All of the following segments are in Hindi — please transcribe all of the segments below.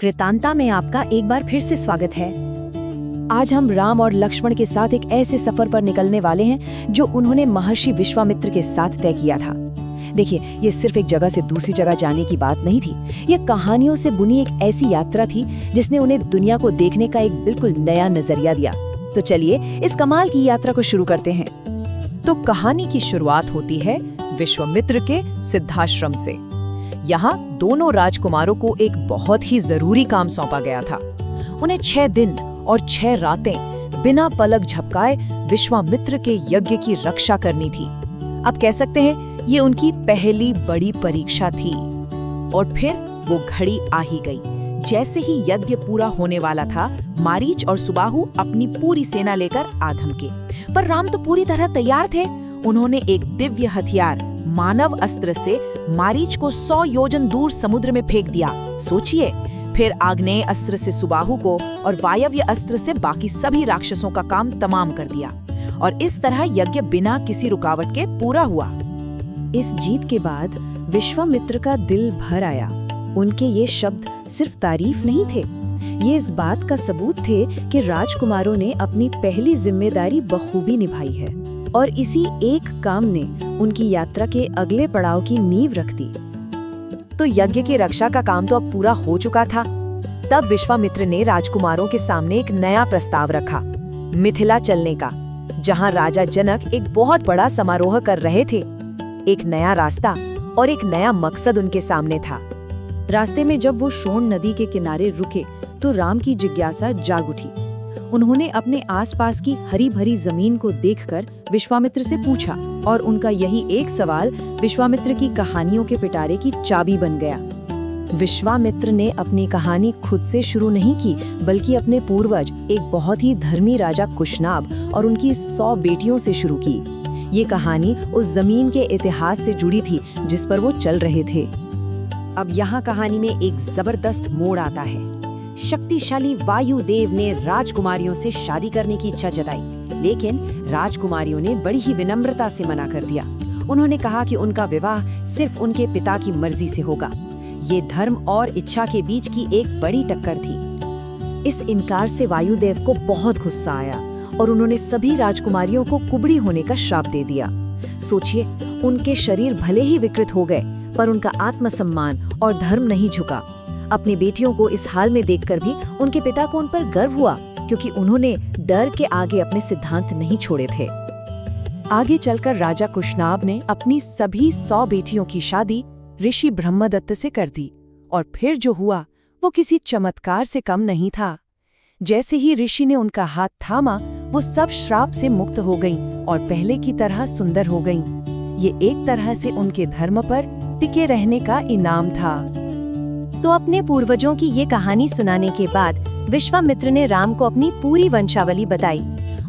कृतांता में आपका एक बार फिर से स्वागत है। आज हम राम और लक्ष्मण के साथ एक ऐसे सफर पर निकलने वाले हैं जो उन्होंने महर्षि विश्वामित्र के साथ तय किया था। देखिए, ये सिर्फ एक जगह से दूसरी जगह जाने की बात नहीं थी। ये कहानियों से बुनी एक ऐसी यात्रा थी जिसने उन्हें दुनिया को देखने का एक बिल्कुल नया नजरिया दिया। तो चलिए इस कमाल की यात्रा को शुरू करते हैं। तो कहानी की शुरुआत होती है विश्वामित्र के सिद्धाश्रम से। यहाँ दोनों राजकुमारों को एक बहुत ही जरूरी काम सौंपा गया था। उन्हें 6 दिन और 6 रातें बिना पलक झपकाए विश्वामित्र के यज्ञ की रक्षा करनी थी। आप कह सकते हैं ये उनकी पहली बड़ी परीक्षा थी। और फिर वो घड़ी आ ही गई। जैसे ही यज्ञ पूरा होने वाला था, मारीच और सुबाहु अपनी पूरी सेना लेकर आ धमके। पर राम तो पूरी तरह तैयार थे। उन्होंने एक दिव्य हथियार मानव अस्त्र से मारीच को 100 योजन दूर समुद्र में फेंक दिया। सोचिए, फिर आग्नेय अस्त्र से सुबाहु को और वायव्य अस्त्र से बाकी सभी राक्षसों का काम तमाम कर दिया। और इस तरह यज्ञ बिना किसी रुकावट के पूरा हुआ। इस जीत के बाद विश्वामित्र का दिल भर आया। उनके ये शब्द सिर्फ तारीफ नहीं थे, ये इस बात का सबूत थे कि राजकुमारों ने अपनी पहली जिम्मेदारी बखूबी निभाई है। और इसी एक काम ने उनकी यात्रा के अगले पड़ाव की नींव रख दी। तो यज्ञ की रक्षा का काम तो अब पूरा हो चुका था। तब विश्वामित्र ने राजकुमारों के सामने एक नया प्रस्ताव रखा, मिथिला चलने का, जहां राजा जनक एक बहुत बड़ा समारोह कर रहे थे। एक नया रास्ता और एक नया मकसद उनके सामने था। रास्ते में जब वो शोण नदी के किनारे रुके तो राम की जिज्ञासा जाग उठी। उन्होंने अपने आसपास की हरी भरी जमीन को देखकर विश्वामित्र से पूछा, और उनका यही एक सवाल विश्वामित्र की कहानियों के पिटारे की चाबी बन गया। विश्वामित्र ने अपनी कहानी खुद से शुरू नहीं की, बल्कि अपने पूर्वज एक बहुत ही धर्मी राजा कुशनाभ और उनकी 100 बेटियों से शुरू की। ये कहानी उस जमीन के इतिहास से जुड़ी थी जिस पर वो चल रहे थे। अब यहाँ कहानी में एक जबरदस्त मोड़ आता है। शक्तिशाली वायुदेव ने राजकुमारियों से शादी करने की इच्छा जताई, लेकिन राजकुमारियों ने बड़ी ही विनम्रता से मना कर दिया। उन्होंने कहा कि उनका विवाह सिर्फ उनके पिता की मर्जी से होगा। ये धर्म और इच्छा के बीच की एक बड़ी टक्कर थी। इस इनकार से वायुदेव को बहुत गुस्सा आया और उन्होंने सभी राजकुमारियों को कुबड़ी होने का श्राप दे दिया। सोचिए, उनके शरीर भले ही विकृत हो गए, पर उनका आत्मसम्मान और धर्म नहीं झुका। अपनी बेटियों को इस हाल में देखकर भी उनके पिता को उन पर गर्व हुआ, क्योंकि उन्होंने डर के आगे अपने सिद्धांत नहीं छोड़े थे। आगे चलकर राजा कुशनाभ ने अपनी सभी 100 बेटियों की शादी ऋषि ब्रह्मदत्त से कर दी। और फिर जो हुआ वो किसी चमत्कार से कम नहीं था। जैसे ही ऋषि ने उनका हाथ थामा, वो सब श्राप से मुक्त हो गईं और पहले की तरह सुंदर हो गईं। ये एक तरह से उनके धर्म पर टिके रहने का इनाम था। तो अपने पूर्वजों की ये कहानी सुनाने के बाद विश्वामित्र ने राम को अपनी पूरी वंशावली बताई।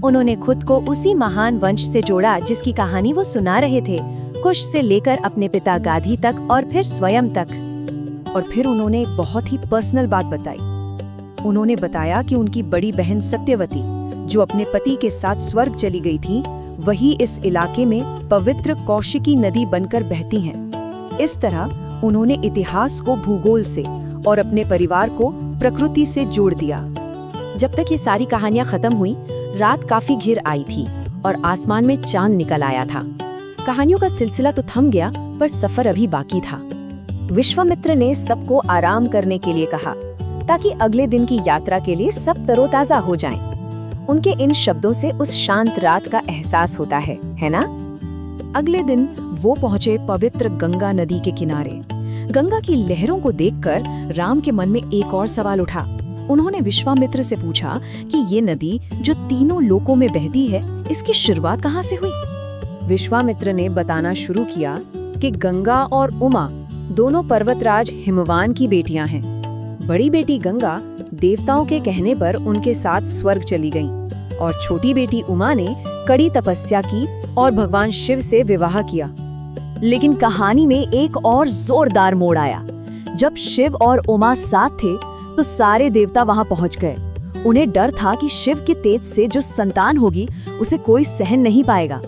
उन्होंने खुद को उसी महान वंश से जोड़ा जिसकी कहानी वो सुना रहे थे, कुश से लेकर अपने पिता गाधी तक और फिर स्वयं तक। और फिर उन्होंने एक बहुत ही पर्सनल बात बताई। उन्होंने बताया कि उनकी बड़ी बहन सत्यवती, जो अपने पति के साथ स्वर्ग चली गई थी, वही इस इलाके में पवित्र कौशिकी नदी बनकर बहती हैं। इस तरह उन्होंने इतिहास को भूगोल से और अपने परिवार को प्रकृति से जोड़ दिया। जब तक ये सारी कहानियां खत्म हुई, रात काफी घिर आई थी और आसमान में चांद निकल आया था। कहानियों का सिलसिला तो थम गया, पर सफर अभी बाकी था। विश्वामित्र ने सबको आराम करने के लिए कहा, ताकि अगले दिन की यात्रा के लिए सब तरोताजा हो जाएं। उनके इन शब्दों से उस शांत रात का एहसास होता है ना? अगले दिन वो पहुंचे पवित्र गंगा नदी के किनारे। गंगा की लहरों को देखकर राम के मन में एक और सवाल उठा। उन्होंने विश्वामित्र से पूछा कि ये नदी जो तीनों लोकों में बहती है, इसकी शुरुआत कहाँ से हुई? विश्वामित्र ने बताना शुरू किया कि गंगा और उमा दोनों पर्वतराज हिमवान की बेटियां हैं। बड़ी बेटी गंगा देवताओं के कहने पर उनके साथ स्वर्ग चली गईं, और छोटी बेटी उमा ने कड़ी तपस्या की और भगवान शिव से विवाह किया। लेकिन कहानी में एक और जोरदार मोड़ आया। जब शिव और उमा साथ थे तो सारे देवता वहां पहुंच गए। उन्हें डर था कि शिव के तेज से जो संतान होगी उसे कोई सहन नहीं पाएगा।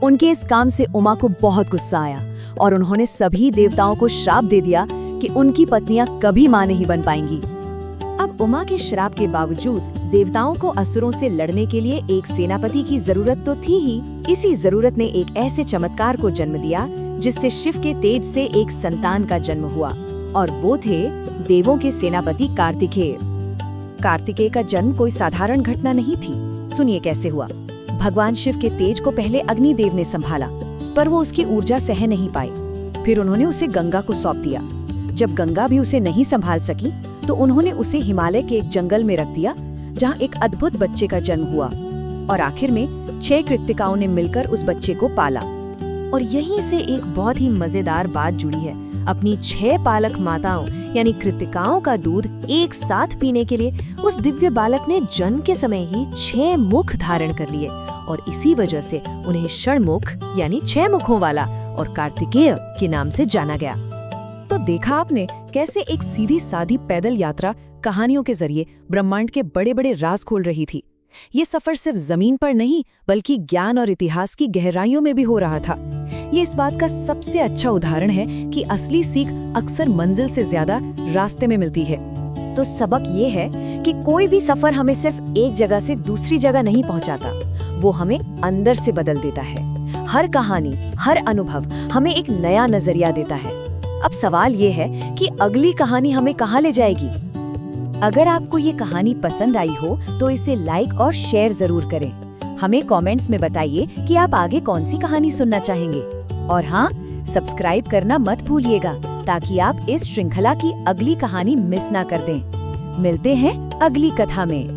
उनके इस काम से उमा को बहुत गुस्सा आया और उन्होंने सभी देवताओं को श्राप दे दिया कि उनकी पत्नियां कभी मां नहीं बन पाएंगी। अब उमा के श्राप के बावजूद देवताओं को असुरों से लड़ने के लिए एक सेनापति की जरूरत तो थी ही। इसी जरूरत ने एक ऐसे चमत्कार को जन्म दिया जिससे शिव के तेज से एक संतान का जन्म हुआ, और वो थे देवों के सेनापति कार्तिकेय। कार्तिकेय का जन्म कोई साधारण घटना नहीं थी। सुनिए कैसे हुआ। भगवान शिव के तेज को पहले अग्निदेव ने संभाला, पर वो उसकी ऊर्जा सह नहीं पाई। फिर उन्होंने उसे गंगा को सौंप दिया। जब गंगा भी उसे नहीं संभाल सकी तो उन्होंने उसे हिमालय के एक जंगल में रख दिया, जहाँ एक अद्भुत बच्चे का जन्म हुआ, और आखिर में 6 कृत्तिकाओं ने मिलकर उस बच्चे को पाला। और यहीं से एक बहुत ही मजेदार बात जुड़ी है। अपनी 6 पालक माताओं यानी कृत्तिकाओं का दूध एक साथ पीने के लिए उस दिव्य बालक ने जन्म के समय ही 6 मुख धारण कर लिए, और इसी वजह से उन्हें षणमुख यानी 6 मुखों वाला और कार्तिकेय के नाम से जाना गया। तो देखा आपने कैसे एक सीधी सादी पैदल यात्रा कहानियों के जरिए ब्रह्मांड के बड़े बड़े राज खोल रही थी। ये सफर सिर्फ जमीन पर नहीं बल्कि ज्ञान और इतिहास की गहराइयों में भी हो रहा था। ये इस बात का सबसे अच्छा उदाहरण है कि असली सीख अक्सर मंजिल से ज्यादा रास्ते में मिलती है। तो सबक ये है कि कोई भी सफर हमें सिर्फ एक जगह से दूसरी जगह नहीं पहुंचाता, वो हमें अंदर से बदल देता है। हर कहानी, हर अनुभव हमें एक नया नजरिया देता है। अब सवाल ये है कि अगली कहानी हमें कहाँ ले जाएगी? अगर आपको ये कहानी पसंद आई हो तो इसे लाइक और शेयर जरूर करें। हमें कमेंट्स में बताइए कि आप आगे कौन सी कहानी सुनना चाहेंगे। और हाँ, सब्सक्राइब करना मत भूलिएगा ताकि आप इस श्रृंखला की अगली कहानी मिस ना कर दें। मिलते हैं अगली कथा में।